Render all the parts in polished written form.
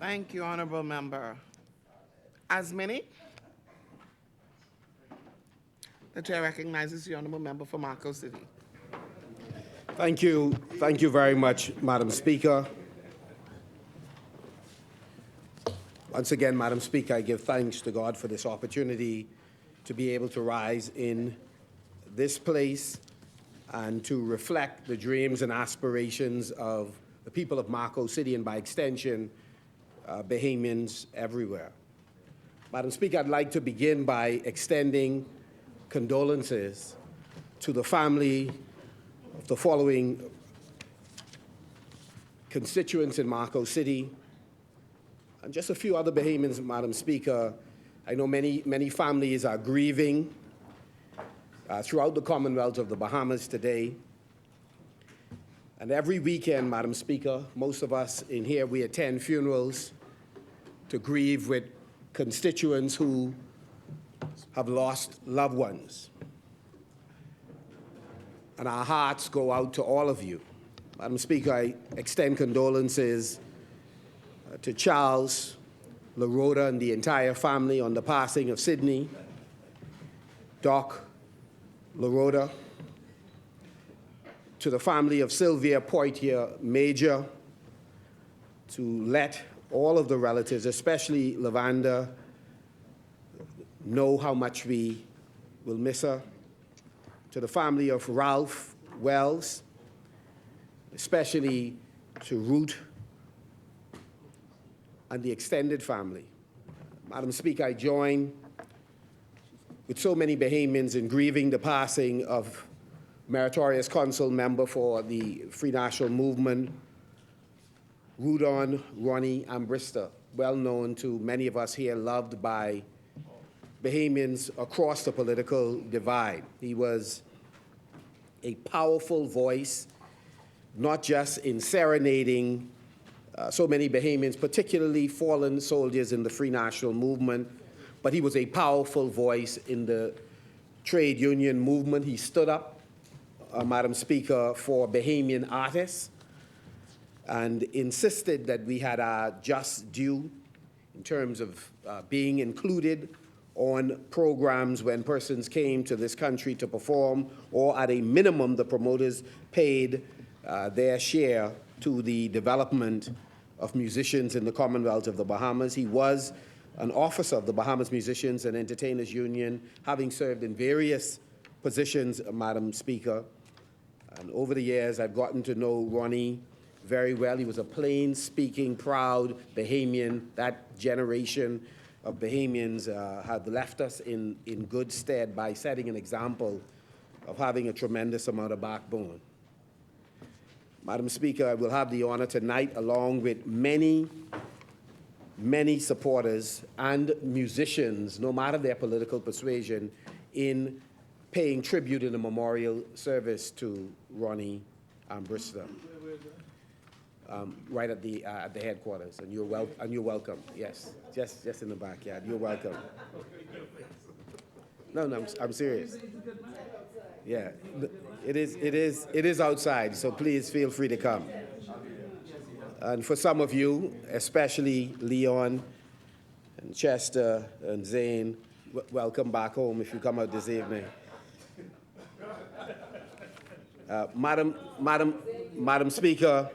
Thank you, Honorable Member. As many, the Chair recognizes the Honorable Member for Marco City. Thank you. Thank you very much, Madam Speaker. Once again, Madam Speaker, I give thanks to God for this opportunity to be able to rise in this place and to reflect the dreams and aspirations of the people of Marco City and, by extension, Bahamians everywhere. Madam Speaker, I'd like to begin by extending condolences to the family of the following constituents in Marco City and just a few other Bahamians, Madam Speaker. I know many families are grieving throughout the Commonwealth of the Bahamas today. And every weekend, Madam Speaker, most of us in here, we attend funerals to grieve with constituents who have lost loved ones. And our hearts go out to all of you. Madam Speaker, I extend condolences to Charles, LaRhoda, and the entire family on the passing of Sydney, Doc, LaRhoda, to the family of Sylvia Poitier Major, to let all of the relatives, especially Lavanda, know how much we will miss her, to the family of Ralph Wells, especially to Ruth and the extended family. Madam Speaker, I join with so many Bahamians in grieving the passing of Meritorious Council member for the Free National Movement, Rudon Ronnie Ambrister, well known to many of us here, loved by Bahamians across the political divide. He was a powerful voice, not just in serenading so many Bahamians, particularly fallen soldiers in the Free National Movement, but he was a powerful voice in the trade union movement. He stood up, Madam Speaker, for Bahamian artists and insisted that we had our just due in terms of being included on programs when persons came to this country to perform, or at a minimum, the promoters paid their share to the development of musicians in the Commonwealth of the Bahamas. He was an officer of the Bahamas Musicians and Entertainers Union, having served in various positions, Madam Speaker. And over the years, I've gotten to know Ronnie very well. He was a plain-speaking, proud Bahamian. That generation of Bahamians have left us in good stead by setting an example of having a tremendous amount of backbone. Madam Speaker, I will have the honor tonight, along with many supporters and musicians, no matter their political persuasion, in paying tribute in a memorial service to Ronnie Ambrister, right at the headquarters. And you're welcome. Yes, just in the backyard. You're welcome. No, I'm serious. Yeah, it is outside. So please feel free to come. And for some of you, especially Leon and Chester and Zane, welcome back home if you come out this evening. Madam Speaker,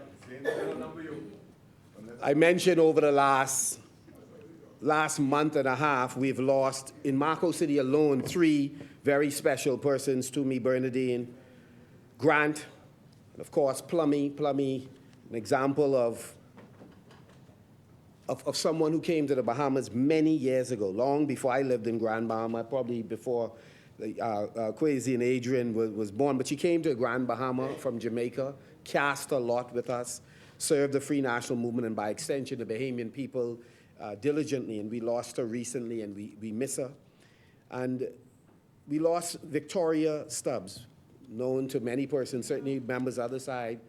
I mentioned over the last month and a half, we've lost, in Marco City alone, 3 very special persons to me: Bernadine, Grant, and of course, Plummy, an example of someone who came to the Bahamas many years ago, long before I lived in Grand Bahama, probably before Kwesi and Adrian was born. But she came to Grand Bahama from Jamaica, cast a lot with us, served the Free National Movement, and by extension, the Bahamian people diligently. And we lost her recently, and we miss her. And we lost Victoria Stubbs, known to many persons, certainly members of the other side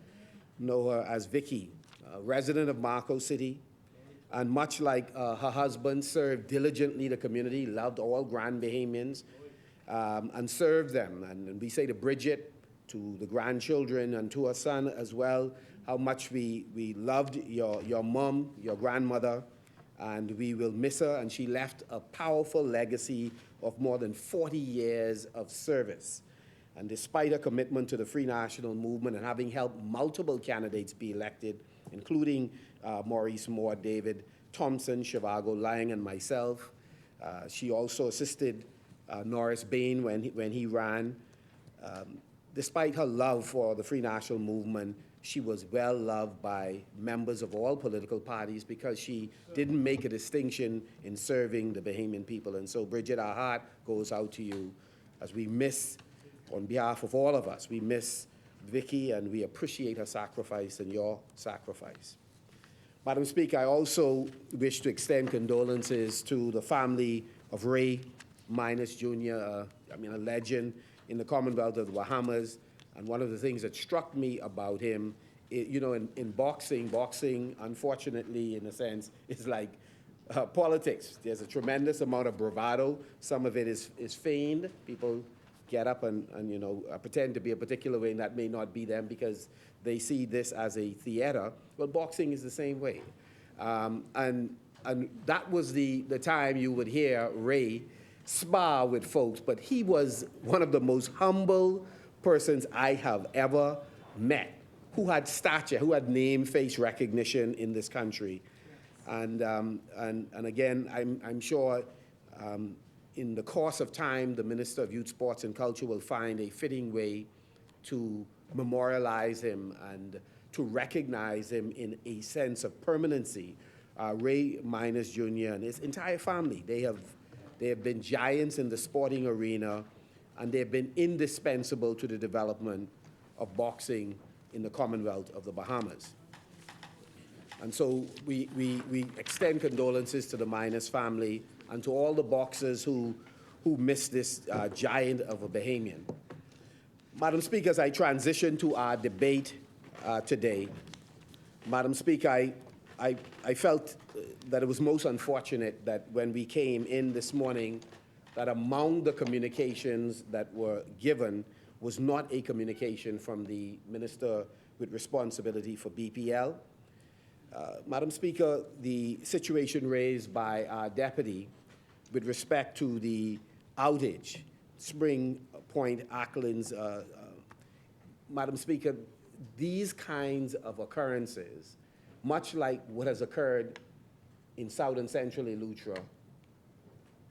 know her as Vicky, a resident of Marco City, and much like her husband, served diligently the community, loved all Grand Bahamians, and served them. And we say to Bridget, to the grandchildren, and to her son as well, how much we loved your mom, your grandmother, and we will miss her. And she left a powerful legacy of more than 40 years of service. And despite her commitment to the Free National Movement and having helped multiple candidates be elected, including Maurice Moore, David Thompson, Shivago Lang, and myself, she also assisted Norris Bain when he ran. Despite her love for the Free National Movement, she was well loved by members of all political parties because she didn't make a distinction in serving the Bahamian people. And so, Bridget, our heart goes out to you as we miss, on behalf of all of us, we miss Vicky, and we appreciate her sacrifice and your sacrifice. Madam Speaker, I also wish to extend condolences to the family of Ray Minus Jr., a legend in the Commonwealth of the Bahamas. And one of the things that struck me about him, in boxing, unfortunately, in a sense, is like politics. There's a tremendous amount of bravado. Some of it is feigned. People get up and pretend to be a particular way, and that may not be them because they see this as a theater. Well, boxing is the same way. And that was the time you would hear Ray spar with folks, but he was one of the most humble persons I have ever met, who had stature, who had name, face recognition in this country. And again, I'm sure in the course of time, the Minister of Youth, Sports and Culture will find a fitting way to memorialize him and to recognize him in a sense of permanency. Ray Minus Jr. and his entire family, they have been giants in the sporting arena, and they've been indispensable to the development of boxing in the Commonwealth of the Bahamas. And so we extend condolences to the Minus family and to all the boxers who missed this giant of a Bahamian. Madam Speaker, as I transition to our debate today, Madam Speaker, I felt that it was most unfortunate that when we came in this morning, that among the communications that were given was not a communication from the Minister with responsibility for BPL. Madam Speaker, the situation raised by our deputy with respect to the outage, Spring Point Acklands, Madam Speaker, these kinds of occurrences, much like what has occurred in South and Central Eleuthera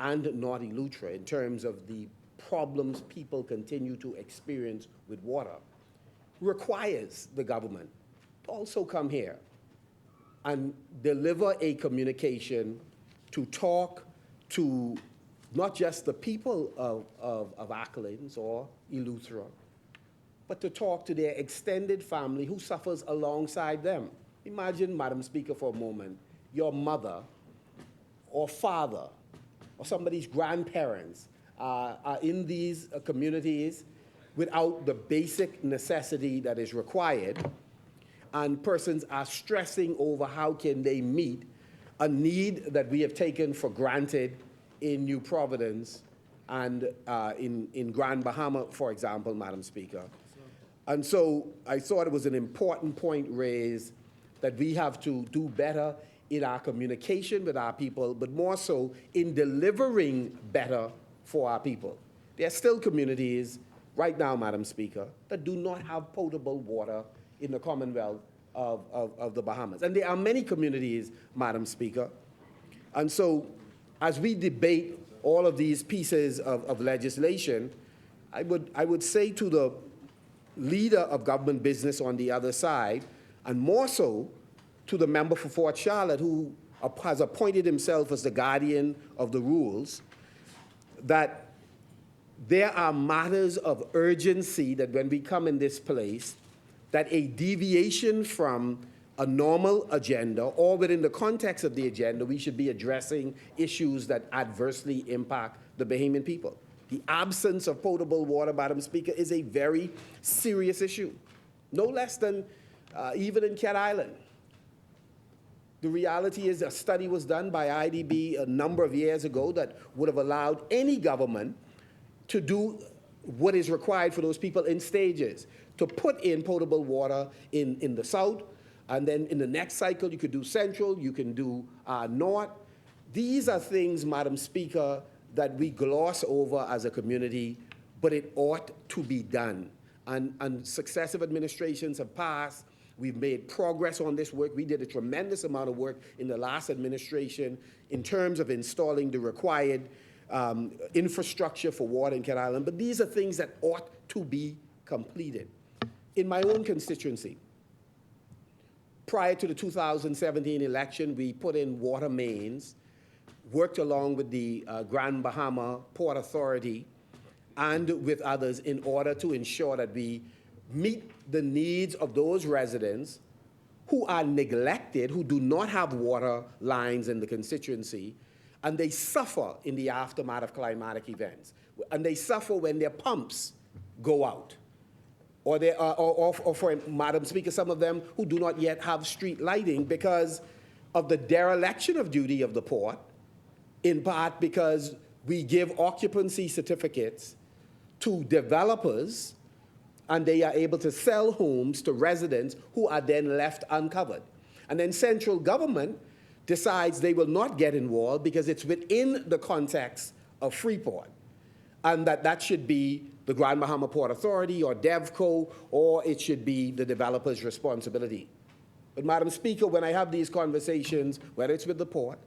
and North Eleuthera in terms of the problems people continue to experience with water, requires the government to also come here and deliver a communication to talk to not just the people of Acklands or Eleuthera, but to talk to their extended family who suffers alongside them. Imagine, Madam Speaker, for a moment, your mother or father or somebody's grandparents are in these communities without the basic necessity that is required, and persons are stressing over how can they meet a need that we have taken for granted in New Providence and in Grand Bahama, for example, Madam Speaker. And so I thought it was an important point raised that we have to do better in our communication with our people, but more so in delivering better for our people. There are still communities right now, Madam Speaker, that do not have potable water in the Commonwealth of the Bahamas. And there are many communities, Madam Speaker. And so as we debate all of these pieces of legislation, I would say to the leader of government business on the other side, and more so to the member for Fort Charlotte, who has appointed himself as the guardian of the rules, that there are matters of urgency that when we come in this place, that a deviation from a normal agenda or within the context of the agenda, we should be addressing issues that adversely impact the Bahamian people. The absence of potable water, Madam Speaker, is a very serious issue, no less than even in Cat Island. The reality is a study was done by IDB a number of years ago that would have allowed any government to do what is required for those people in stages. to put in potable water in the south, and then in the next cycle you could do central, you can do north. These are things, Madam Speaker, that we gloss over as a community, but it ought to be done. And successive administrations have passed. We've made progress on this work. We did a tremendous amount of work in the last administration in terms of installing the required infrastructure for water in Cat Island. But these are things that ought to be completed. In my own constituency, prior to the 2017 election, we put in water mains, worked along with the Grand Bahama Port Authority and with others in order to ensure that we meet the needs of those residents who are neglected, who do not have water lines in the constituency, and they suffer in the aftermath of climatic events. And they suffer when their pumps go out. Or for Madam Speaker, some of them who do not yet have street lighting because of the dereliction of duty of the port, in part because we give occupancy certificates to developers and they are able to sell homes to residents who are then left uncovered. And then central government decides they will not get involved because it's within the context of Freeport, and that should be the Grand Bahama Port Authority or DevCo, or it should be the developer's responsibility. But Madam Speaker, when I have these conversations, whether it's with the port,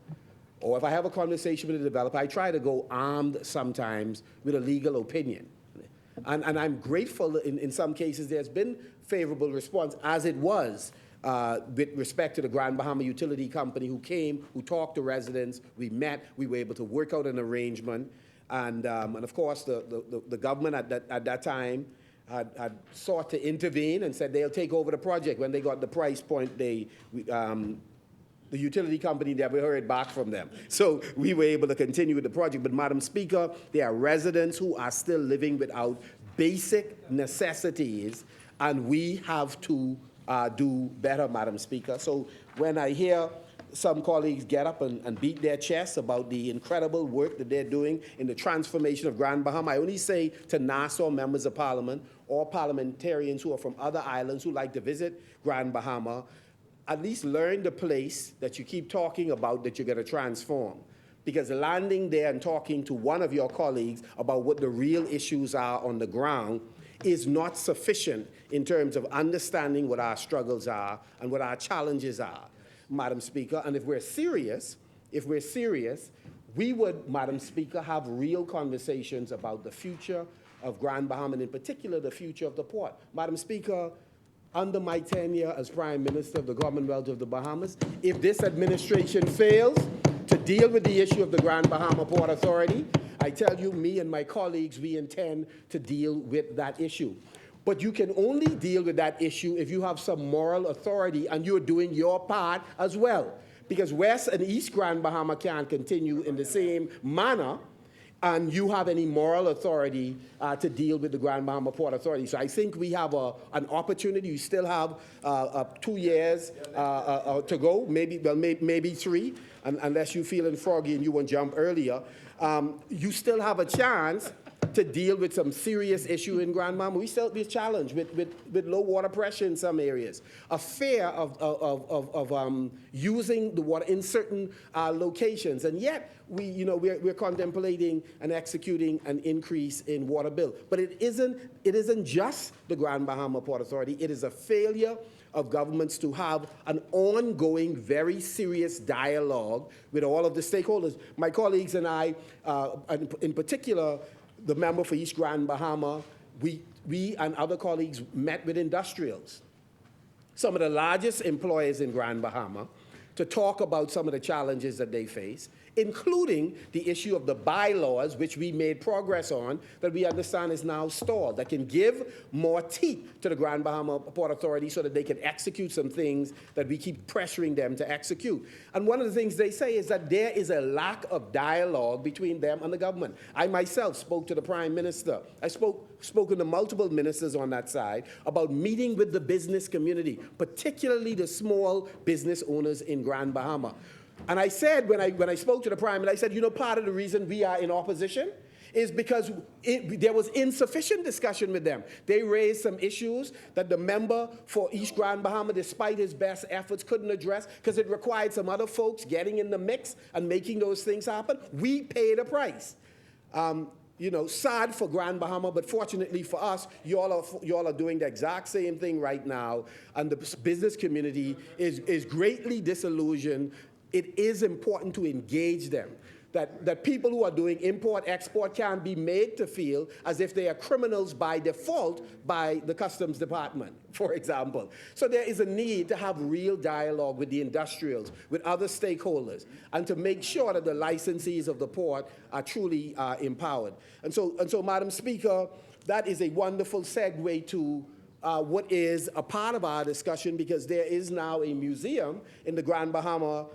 or if I have a conversation with a developer, I try to go armed sometimes with a legal opinion. And I'm grateful in some cases there's been favorable response, as it was with respect to the Grand Bahama Utility Company who came, who talked to residents, we met, we were able to work out an arrangement. And of course, the government at that time had sought to intervene and said they'll take over the project. When they got the price point, the utility company never heard back from them. So we were able to continue with the project. But Madam Speaker, there are residents who are still living without basic necessities, and we have to do better, Madam Speaker. So when I hear some colleagues get up and beat their chests about the incredible work that they're doing in the transformation of Grand Bahama, I only say to Nassau members of Parliament or parliamentarians who are from other islands who like to visit Grand Bahama, at least learn the place that you keep talking about that you're going to transform. Because landing there and talking to one of your colleagues about what the real issues are on the ground is not sufficient in terms of understanding what our struggles are and what our challenges are, Madam Speaker. And if we're serious, we would, Madam Speaker, have real conversations about the future of Grand Bahama, and in particular, the future of the port. Madam Speaker, under my tenure as Prime Minister of the Commonwealth of the Bahamas, if this administration fails to deal with the issue of the Grand Bahama Port Authority, I tell you, me and my colleagues, we intend to deal with that issue. But you can only deal with that issue if you have some moral authority and you're doing your part as well. Because West and East Grand Bahama can't continue in the same manner and you have any moral authority to deal with the Grand Bahama Port Authority. So I think we have an opportunity. You still have 2 years to go, maybe 3, unless you're feeling froggy and you want to jump earlier. You still have a chance to deal with some serious issue in Grand Bahama. We still be challenged with low water pressure in some areas, a fear of using the water in certain locations, and yet we're contemplating and executing an increase in water bill. But it isn't just the Grand Bahama Port Authority. It is a failure of governments to have an ongoing, very serious dialogue with all of the stakeholders. My colleagues and I, in particular, the member for East Grand Bahama, we and other colleagues met with industrials, some of the largest employers in Grand Bahama, to talk about some of the challenges that they face, including the issue of the bylaws, which we made progress on, that we understand is now stalled, that can give more teeth to the Grand Bahama Port Authority so that they can execute some things that we keep pressuring them to execute. And one of the things they say is that there is a lack of dialogue between them and the government. I myself spoke to the Prime Minister. I spoken to multiple ministers on that side about meeting with the business community, particularly the small business owners in Grand Bahama. And I said, when I spoke to the Prime Minister, I said, part of the reason we are in opposition is because there was insufficient discussion with them. They raised some issues that the member for East Grand Bahama, despite his best efforts, couldn't address because it required some other folks getting in the mix and making those things happen. We paid a price. Sad for Grand Bahama, but fortunately for us, y'all are doing the exact same thing right now, and the business community is greatly disillusioned. It is important to engage them. That people who are doing import-export can't be made to feel as if they are criminals by default by the Customs Department, for example. So there is a need to have real dialogue with the industrials, with other stakeholders, and to make sure that the licensees of the port are truly empowered. And so, Madam Speaker, that is a wonderful segue to what is a part of our discussion, because there is now a museum in the Grand Bahama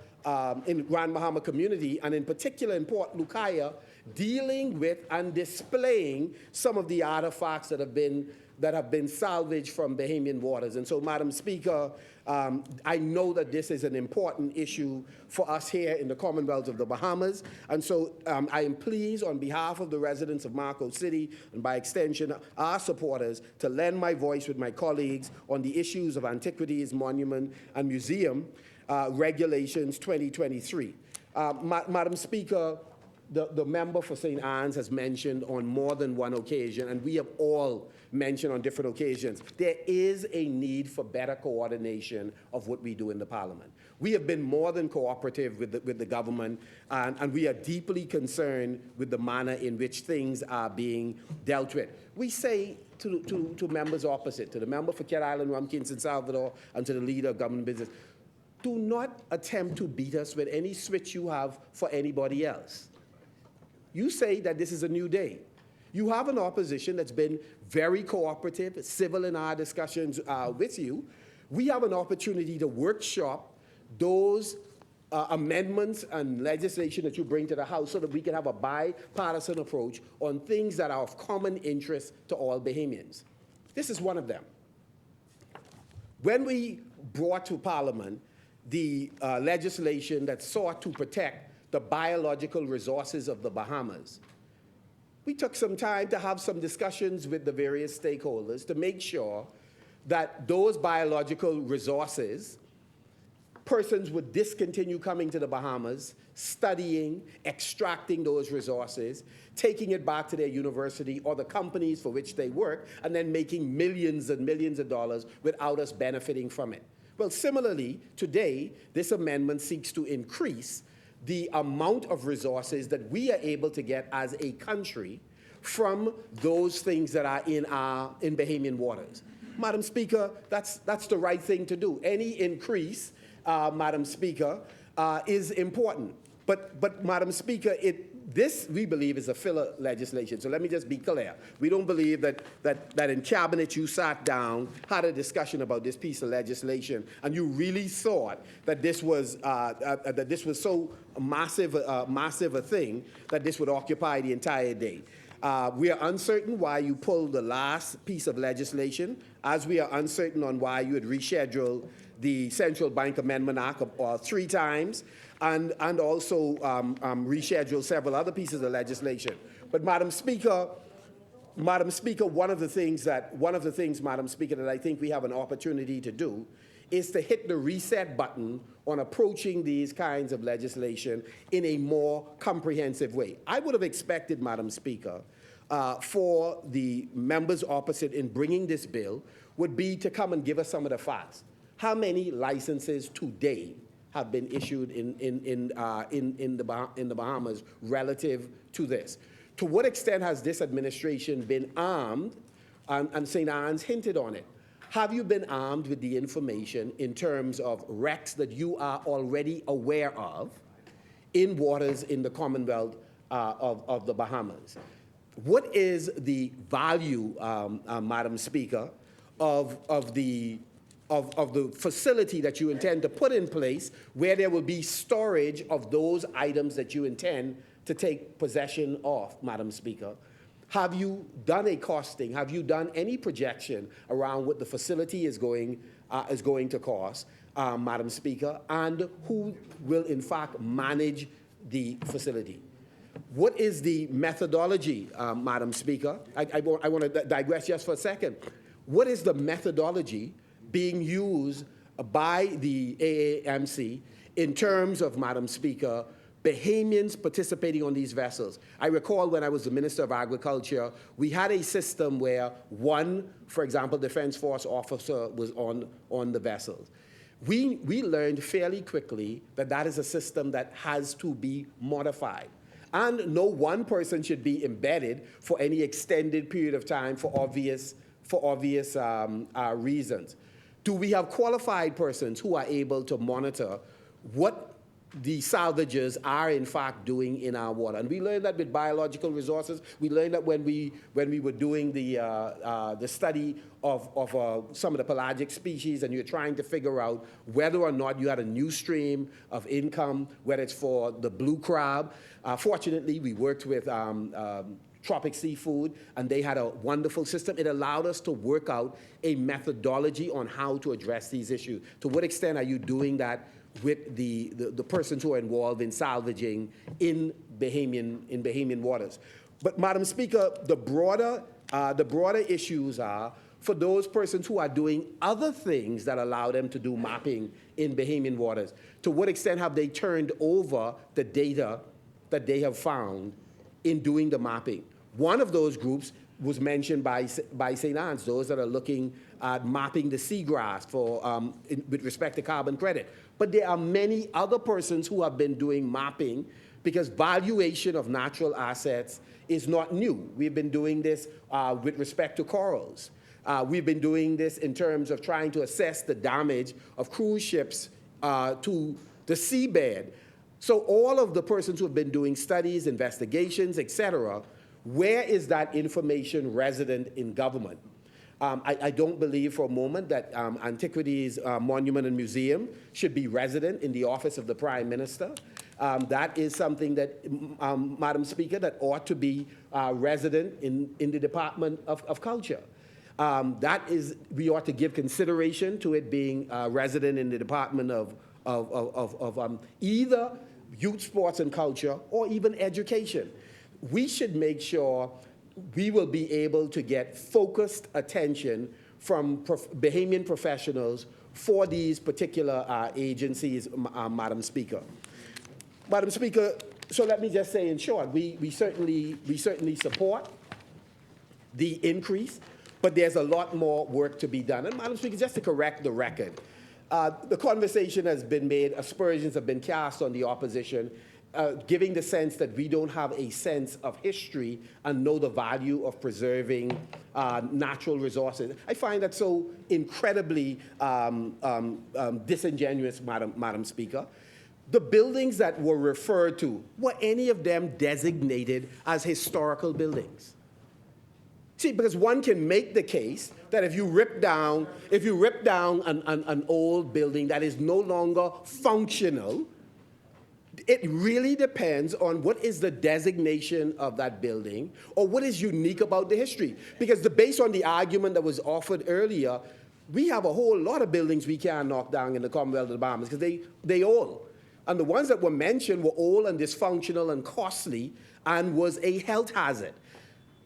community, and in particular in Port Lucaya, dealing with and displaying some of the artifacts that have been salvaged from Bahamian waters. And so, Madam Speaker, I know that this is an important issue for us here in the Commonwealth of the Bahamas. And so I am pleased on behalf of the residents of Marco City, and by extension our supporters, to lend my voice with my colleagues on the issues of antiquities, monument, and museum regulations 2023. Madam Speaker, the member for St. Anne's has mentioned on more than one occasion, and we have all mentioned on different occasions, there is a need for better coordination of what we do in the Parliament. We have been more than cooperative with the government, and we are deeply concerned with the manner in which things are being dealt with. We say to members opposite, to the member for Cat Island, Rumkins, and Salvador, and to the leader of government business, do not attempt to beat us with any switch you have for anybody else. You say that this is a new day. You have an opposition that's been very cooperative, civil in our discussions with you. We have an opportunity to workshop those amendments and legislation that you bring to the House so that we can have a bipartisan approach on things that are of common interest to all Bahamians. This is one of them. When we brought to Parliament the legislation that sought to protect the biological resources of the Bahamas, we took some time to have some discussions with the various stakeholders to make sure that those biological resources, persons would discontinue coming to the Bahamas, studying, extracting those resources, taking it back to their university or the companies for which they work, and then making millions and millions of dollars without us benefiting from it. Well, similarly, today, this amendment seeks to increase the amount of resources that we are able to get as a country from those things that are in Bahamian waters. Madam Speaker, that's the right thing to do. Any increase, Madam Speaker, is important. But Madam Speaker, this, we believe, is a filler legislation. So let me just be clear. We don't believe that in Cabinet you sat down, had a discussion about this piece of legislation, and you really thought that this was so massive a thing that this would occupy the entire day. We are uncertain why you pulled the last piece of legislation, as we are uncertain on why you had rescheduled the Central Bank Amendment Act 3 times, and also rescheduled several other pieces of legislation. But Madam Speaker, one of the things, Madam Speaker, that I think we have an opportunity to do is to hit the reset button on approaching these kinds of legislation in a more comprehensive way. I would have expected, Madam Speaker, for the members opposite in bringing this bill would be to come and give us some of the facts. How many licenses today have been issued in the Bahamas relative to this? To what extent has this administration been armed, and St. Anne's hinted on it? Have you been armed with the information in terms of wrecks that you are already aware of in waters in the Commonwealth of the Bahamas? What is the value, Madam Speaker, of the facility that you intend to put in place where there will be storage of those items that you intend to take possession of, Madam Speaker? Have you done a costing? Have you done any projection around what the facility is going to cost, Madam Speaker, and who will in fact manage the facility? what is the methodology, Madam Speaker? I want to digress just for a second. What is the methodology being used by the AAMC in terms of, Madam Speaker, Bahamians participating on these vessels? I recall when I was the Minister of Agriculture, we had a system where one, for example, Defense Force officer was on the vessels. We learned fairly quickly that that is a system that has to be modified. And no one person should be embedded for any extended period of time for obvious reasons. Do we have qualified persons who are able to monitor what the salvagers are in fact doing in our water? And we learned that with biological resources. We learned that when we were doing the study of some of the pelagic species, and you're trying to figure out whether or not you had a new stream of income, whether it's for the blue crab. Fortunately, we worked with Tropic Seafood, and they had a wonderful system. It allowed us to work out a methodology on how to address these issues. To what extent are you doing that with the persons who are involved in salvaging in Bahamian waters? But, Madam Speaker, the broader issues are for those persons who are doing other things that allow them to do mapping in Bahamian waters. To what extent have they turned over the data that they have found in doing the mapping? One of those groups was mentioned by St. Anne's, those that are looking at mapping the seagrass with respect to carbon credit. But there are many other persons who have been doing mapping, because valuation of natural assets is not new. We've been doing this with respect to corals. We've been doing this in terms of trying to assess the damage of cruise ships to the seabed. So all of the persons who have been doing studies, investigations, et cetera, where is that information resident in government? I don't believe for a moment that Antiquities Monument and Museum should be resident in the office of the Prime Minister. That is something that, Madam Speaker, that ought to be resident in the Department of Culture. We ought to give consideration to it being resident in the Department of either youth, sports, and culture, or even education. We should make sure we will be able to get focused attention from Bahamian professionals for these particular agencies, Madam Speaker. Madam Speaker, so let me just say in short, we certainly support the increase, but there's a lot more work to be done. And Madam Speaker, just to correct the record, the conversation has been made, aspersions have been cast on the opposition, giving the sense that we don't have a sense of history and know the value of preserving natural resources. I find that so incredibly disingenuous, Madam Speaker. The buildings that were referred to, were any of them designated as historical buildings? See, because one can make the case that if you rip down an old building that is no longer functional, it really depends on what is the designation of that building or what is unique about the history. Because based on the argument that was offered earlier, we have a whole lot of buildings we can't knock down in the Commonwealth of the Bahamas because they old. And the ones that were mentioned were old and dysfunctional and costly and was a health hazard.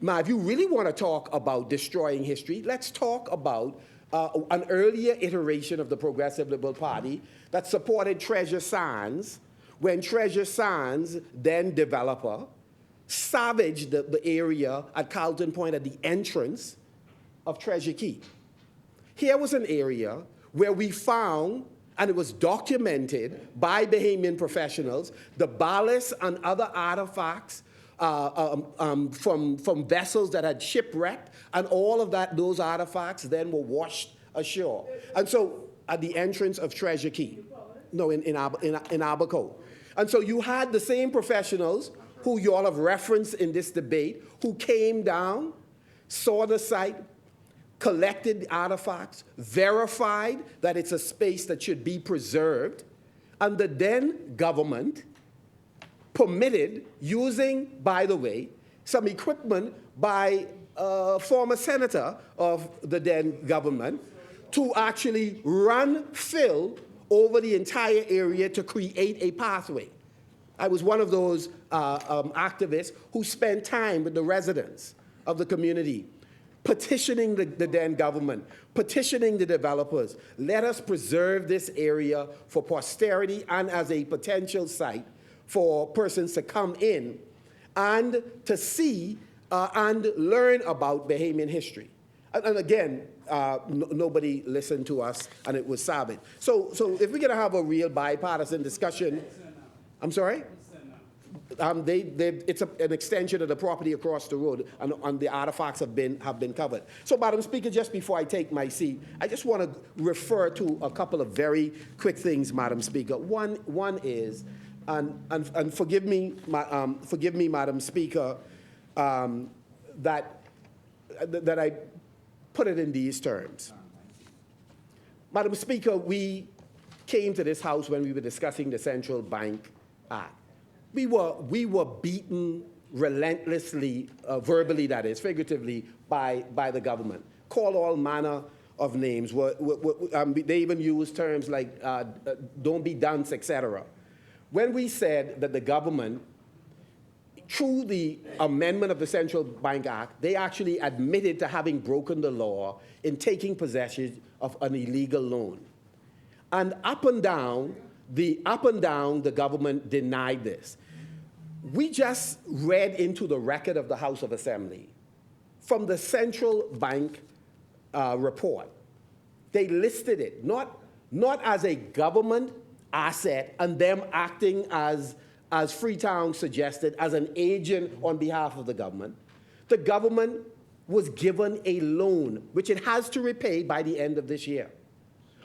Now, if you really want to talk about destroying history, let's talk about an earlier iteration of the Progressive Liberal Party that supported Treasure Sands, when Treasure Sands, then developer, savaged the area at Carlton Point at the entrance of Treasure Key. Here was an area where we found, and it was documented by Bahamian professionals, the ballast and other artifacts from vessels that had shipwrecked, and all of those artifacts then were washed ashore. And so at the entrance of Treasure Key, no, in Abaco. And so you had the same professionals who you all have referenced in this debate, who came down, saw the site, collected the artifacts, verified that it's a space that should be preserved, and the then government permitted using, by the way, some equipment by a former senator of the then government to actually run fill over the entire area to create a pathway. I was one of those activists who spent time with the residents of the community, petitioning the then government, petitioning the developers. Let us preserve this area for posterity and as a potential site for persons to come in and to see and learn about Bahamian history. And again, nobody listened to us, and it was savage. So if we're going to have a real bipartisan discussion, I'm sorry? It's an extension of the property across the road, and the artifacts have been covered. So, Madam Speaker, just before I take my seat, I just want to refer to a couple of very quick things, Madam Speaker. One is, and forgive me, Madam Speaker, that I put it in these terms. Madam Speaker, we came to this House when we were discussing the Central Bank Act. We were beaten relentlessly, verbally that is, figuratively, by the government. Called all manner of names. They even used terms like don't be dunce, etc. When we said that the government, through the amendment of the Central Bank Act, they actually admitted to having broken the law in taking possession of an illegal loan. And up and down, the government denied this. We just read into the record of the House of Assembly from the Central Bank report. They listed it not as a government asset and them acting as Freetown suggested, as an agent on behalf of the government. The government was given a loan, which it has to repay by the end of this year.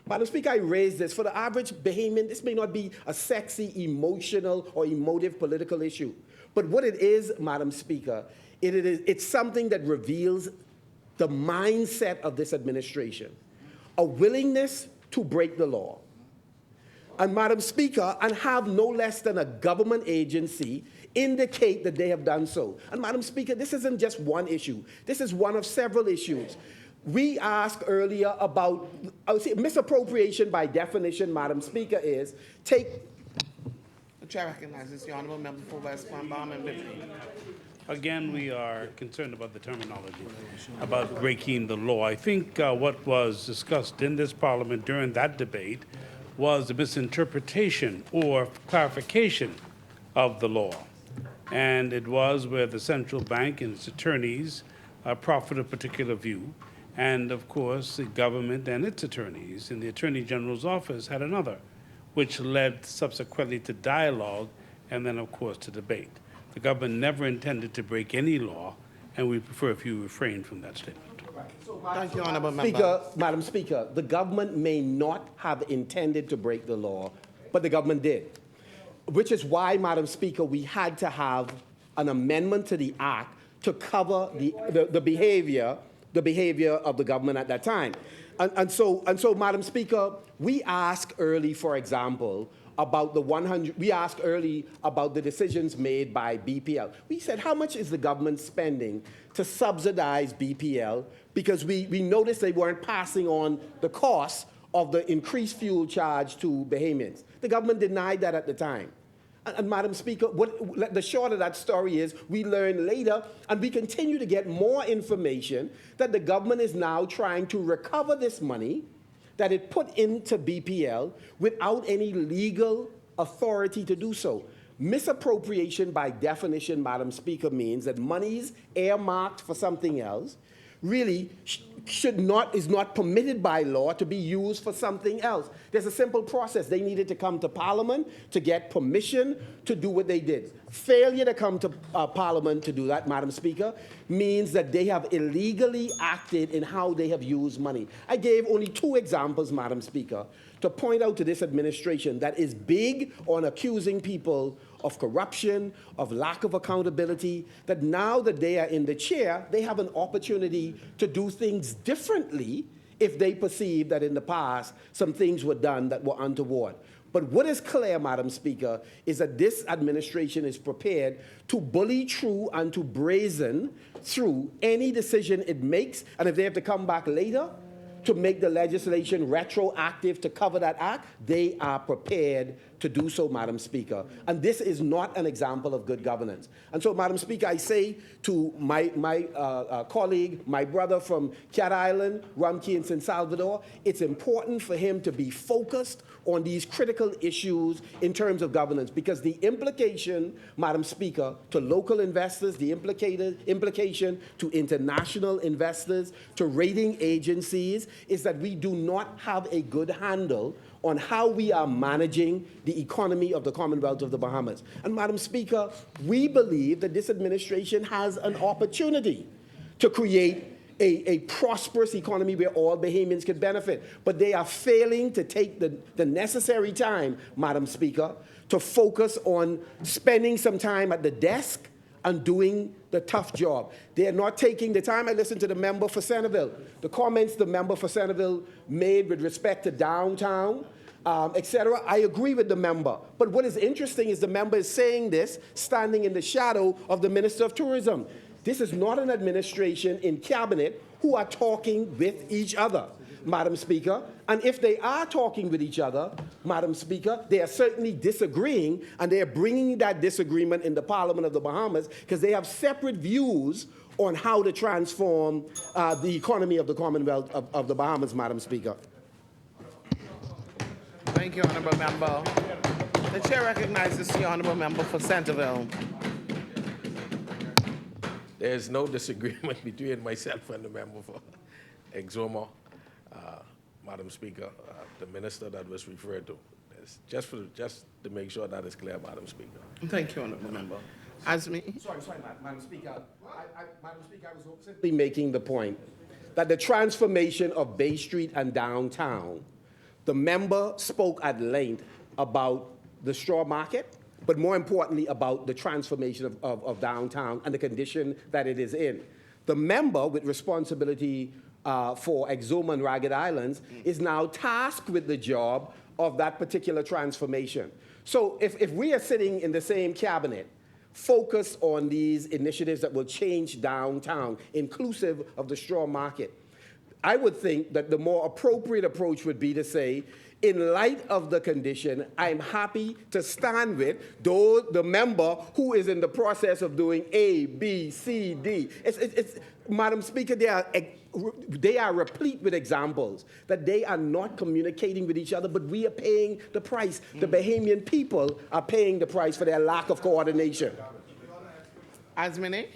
Madam Speaker, I raise this. For the average Bahamian, this may not be a sexy, emotional, or emotive political issue. But what it is, Madam Speaker, it's something that reveals the mindset of this administration, a willingness to break the law. And Madam Speaker, and have no less than a government agency indicate that they have done so. And Madam Speaker, this isn't just one issue. This is one of several issues. We asked earlier about, I would say, misappropriation by definition, Madam Speaker, is take... The chair recognizes the honourable member for West Palm and Liberty. Again, we are concerned about the terminology, about breaking the law. I think what was discussed in this Parliament during that debate was a misinterpretation or clarification of the law. And it was where the central bank and its attorneys proffered a particular view. And of course, the government and its attorneys in the Attorney General's office had another, which led subsequently to dialogue and then, of course, to debate. The government never intended to break any law, and we prefer if you refrain from that statement. Thank you, honourable member. Madam Speaker, the government may not have intended to break the law, but the government did. Which is why, Madam Speaker, we had to have an amendment to the Act to cover the behavior of the government at that time. And so, Madam Speaker, we asked early, for example, about we asked early about the decisions made by BPL. We said, how much is the government spending to subsidize BPL? Because we noticed they weren't passing on the cost of the increased fuel charge to Bahamians. The government denied that at the time. And Madam Speaker, the short of that story is we learned later, and we continue to get more information, that the government is now trying to recover this money that it put into BPL without any legal authority to do so. Misappropriation by definition, Madam Speaker, means that monies earmarked for something else really is not permitted by law to be used for something else. There's a simple process. They needed to come to Parliament to get permission to do what they did. Failure to come to Parliament to do that, Madam Speaker, means that they have illegally acted in how they have used money. I gave only 2 examples, Madam Speaker, to point out to this administration that is big on accusing people of corruption, of lack of accountability, that now that they are in the chair, they have an opportunity to do things differently if they perceive that in the past some things were done that were untoward. But what is clear, Madam Speaker, is that this administration is prepared to bully through and to brazen through any decision it makes, and if they have to come back later to make the legislation retroactive to cover that act, they are prepared to do so, Madam Speaker. And this is not an example of good governance. And so, Madam Speaker, I say to my colleague, my brother from Cat Island, Rumkey in San Salvador, it's important for him to be focused on these critical issues in terms of governance, because the implication, Madam Speaker, to local investors, the implication to international investors, to rating agencies, is that we do not have a good handle on how we are managing the economy of the Commonwealth of the Bahamas. And Madam Speaker, we believe that this administration has an opportunity to create a prosperous economy where all Bahamians can benefit. But they are failing to take the necessary time, Madam Speaker, to focus on spending some time at the desk and doing the tough job. They are not taking the time. I listened to the member for Centerville, the comments the member for Centerville made with respect to downtown, etc. I agree with the member. But what is interesting is the member is saying this standing in the shadow of the Minister of Tourism. This is not an administration in cabinet who are talking with each other, Madam Speaker. And if they are talking with each other, Madam Speaker, they are certainly disagreeing, and they are bringing that disagreement in the Parliament of the Bahamas because they have separate views on how to transform the economy of the Commonwealth of the Bahamas, Madam Speaker. Thank you, Honourable Member. The Chair recognizes the Honourable Member for Centerville. There's no disagreement between myself and the member for Exuma, Madam Speaker, the minister that was referred to. It's just to make sure that is clear, Madam Speaker. Thank you, Honourable Member. Asmi? Sorry, Madam Speaker. Madam Speaker, I was simply making the point that the transformation of Bay Street and downtown, the member spoke at length about the straw market, but more importantly about the transformation of downtown and the condition that it is in. The member with responsibility for Exuma and Ragged Islands is now tasked with the job of that particular transformation. So if we are sitting in the same cabinet, focused on these initiatives that will change downtown, inclusive of the straw market, I would think that the more appropriate approach would be to say, in light of the condition, I'm happy to stand with the member who is in the process of doing A, B, C, D. Madam Speaker, they are replete with examples that they are not communicating with each other, but we are paying the price. The Bahamian people are paying the price for their lack of coordination. Asmini?